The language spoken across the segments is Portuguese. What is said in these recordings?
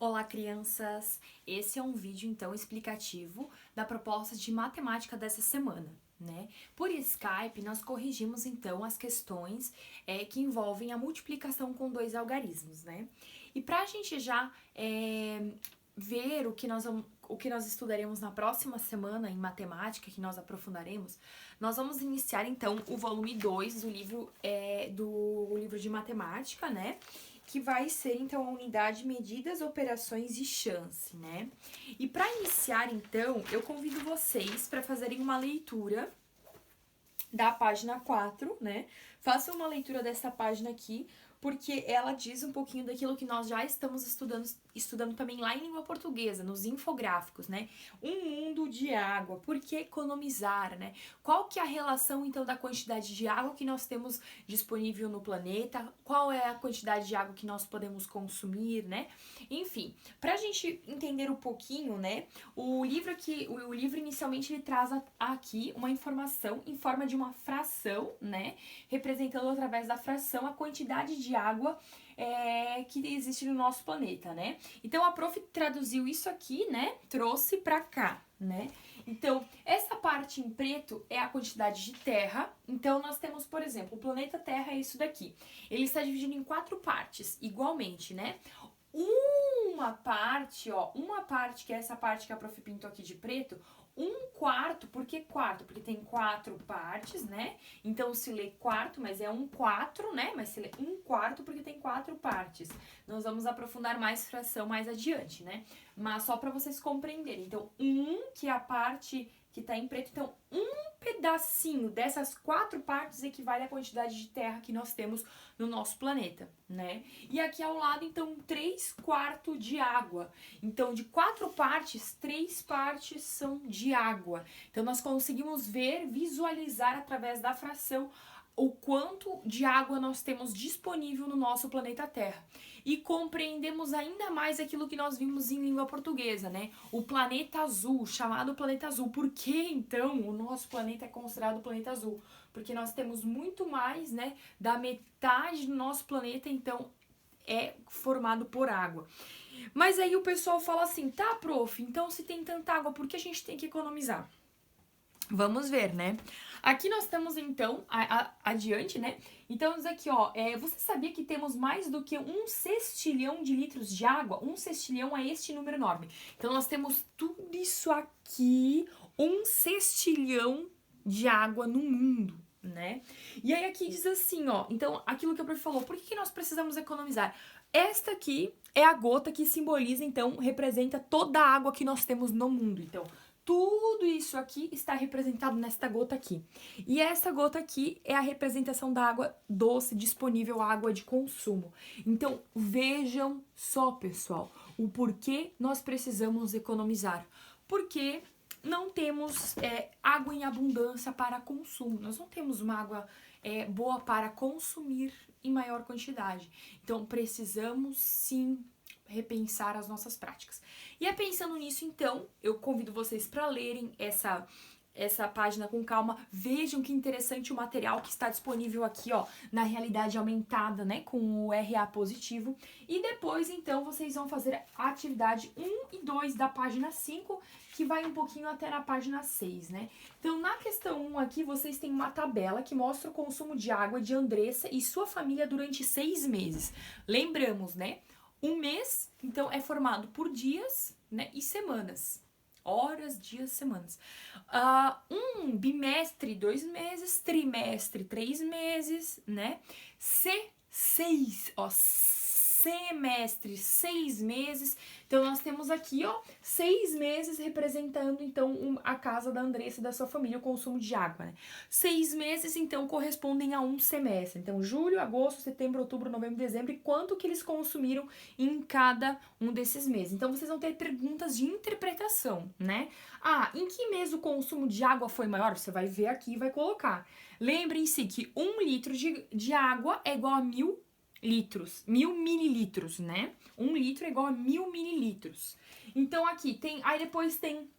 Olá, crianças! Esse é um vídeo, então, explicativo da proposta de matemática dessa semana, né? Por Skype, nós corrigimos, então, as questões que envolvem a multiplicação com dois algarismos, né? E para a gente já ver o que nós estudaremos na próxima semana em matemática, que nós aprofundaremos, nós vamos iniciar, então, o volume 2 do livro de matemática, né? Que vai ser, então, a unidade medidas, operações e chance, né? E para iniciar, então, eu convido vocês para fazerem uma leitura da página 4, né? Façam uma leitura dessa página aqui, porque ela diz um pouquinho daquilo que nós já estamos estudando também lá em língua portuguesa, nos infográficos, né? Um mundo de água, por que economizar, né? Qual que é a relação, então, da quantidade de água que nós temos disponível no planeta? Qual é a quantidade de água que nós podemos consumir, né? Enfim, pra gente entender um pouquinho, né? O livro inicialmente ele traz aqui uma informação em forma de uma fração, né? Representando através da fração a quantidade de água que existe no nosso planeta, né? Então a prof traduziu isso aqui, né? Trouxe pra cá, né? Então, essa parte em preto é a quantidade de terra. Então, nós temos, por exemplo, o planeta Terra é isso daqui. Ele está dividido em 4 partes, igualmente, né? Uma parte, que é essa parte que a prof pintou aqui de preto, 1/4, por que quarto? Porque tem 4 partes, né? Então se lê quarto, mas é 1/4, né? Mas se lê 1/4 porque tem 4 partes. Nós vamos aprofundar mais fração mais adiante, né? Mas só para vocês compreenderem. Então, que é a parte que tá em preto, então pedacinho dessas 4 partes equivale à quantidade de terra que nós temos no nosso planeta, né? E aqui ao lado, então, 3/4 de água. Então, de 4 partes, 3 partes são de água. Então, nós conseguimos visualizar através da fração o quanto de água nós temos disponível no nosso planeta Terra. E compreendemos ainda mais aquilo que nós vimos em língua portuguesa, né? O planeta azul, chamado planeta azul. Por que, então, o nosso planeta é considerado o planeta azul? Porque nós temos muito mais, né, da metade do nosso planeta, então, é formado por água. Mas aí o pessoal fala assim, tá, prof, então se tem tanta água, por que a gente tem que economizar? Vamos ver, né? Aqui nós temos, então, adiante, né? Então, isso aqui, ó, você sabia que temos mais do que 1 sextilhão de litros de água? 1 sextilhão é este número enorme. Então, nós temos tudo isso aqui, 1 sextilhão de água no mundo, né? E aí aqui diz assim, ó, então, aquilo que a prof falou, por que nós precisamos economizar? Esta aqui é a gota que simboliza, então, representa toda a água que nós temos no mundo. Então, tudo isso aqui está representado nesta gota aqui. E essa gota aqui é a representação da água doce disponível, água de consumo. Então, vejam só, pessoal, o porquê nós precisamos economizar. Porque não temos água em abundância para consumo. Nós não temos uma água boa para consumir em maior quantidade. Então, precisamos sim repensar as nossas práticas. E é pensando nisso, então, eu convido vocês para lerem essa página com calma. Vejam que interessante o material que está disponível aqui, ó, na realidade aumentada, né, com o RA positivo. E depois, então, vocês vão fazer a atividade 1 e 2 da página 5, que vai um pouquinho até na página 6, né? Então, na questão 1 aqui, vocês têm uma tabela que mostra o consumo de água de Andressa e sua família durante 6 meses. Lembramos, né? Um mês, então, é formado por dias, né, e semanas. Horas, dias, semanas. Um bimestre, 2 meses. Trimestre, 3 meses, né? Semestre, 6 meses. Então, nós temos aqui, ó, 6 meses representando, então, a casa da Andressa e da sua família, o consumo de água, né? 6 meses, então, correspondem a um semestre. Então, julho, agosto, setembro, outubro, novembro, dezembro, e quanto que eles consumiram em cada um desses meses. Então, vocês vão ter perguntas de interpretação, né? Em que mês o consumo de água foi maior? Você vai ver aqui e vai colocar. Lembrem-se que 1 litro de água é igual a 1000 litros, 1000 mililitros, né? 1 litro é igual a 1000 mililitros. Então, aqui tem, aí depois tem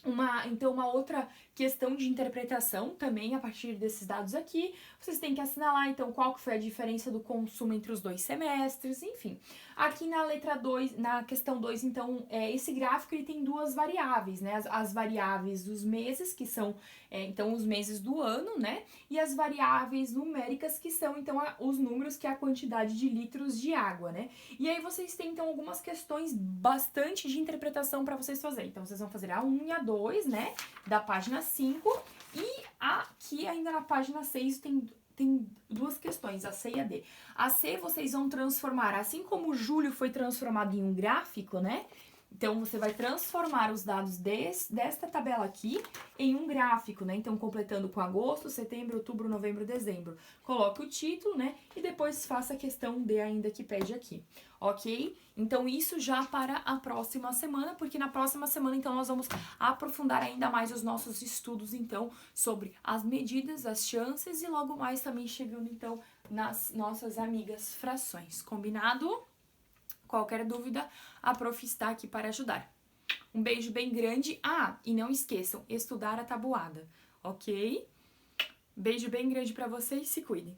uma outra questão de interpretação também a partir desses dados aqui. Vocês têm que assinalar, então, qual que foi a diferença do consumo entre os 2 semestres, enfim. Aqui na letra 2, na questão 2, então, esse gráfico ele tem 2 variáveis, né? As variáveis dos meses, que são, então, os meses do ano, né? E as variáveis numéricas, que são, então, os números, que é a quantidade de litros de água, né? E aí vocês têm, então, algumas questões bastante de interpretação para vocês fazerem. Então, vocês vão fazer a 1 e a 2, né? Da página 5. E aqui, ainda na página 6, tem 2 questões, a C e a D. A C vocês vão transformar, assim como o julho foi transformado em um gráfico, né? Então, você vai transformar os dados desta tabela aqui em um gráfico, né? Então, completando com agosto, setembro, outubro, novembro, dezembro. Coloque o título, né? E depois faça a questão D ainda que pede aqui, ok? Então, isso já para a próxima semana, porque na próxima semana, então, nós vamos aprofundar ainda mais os nossos estudos, então, sobre as medidas, as chances e logo mais também chegando, então, nas nossas amigas frações. Combinado? Qualquer dúvida, a prof está aqui para ajudar. Um beijo bem grande. E não esqueçam, estudar a tabuada, ok? Beijo bem grande para vocês, se cuidem.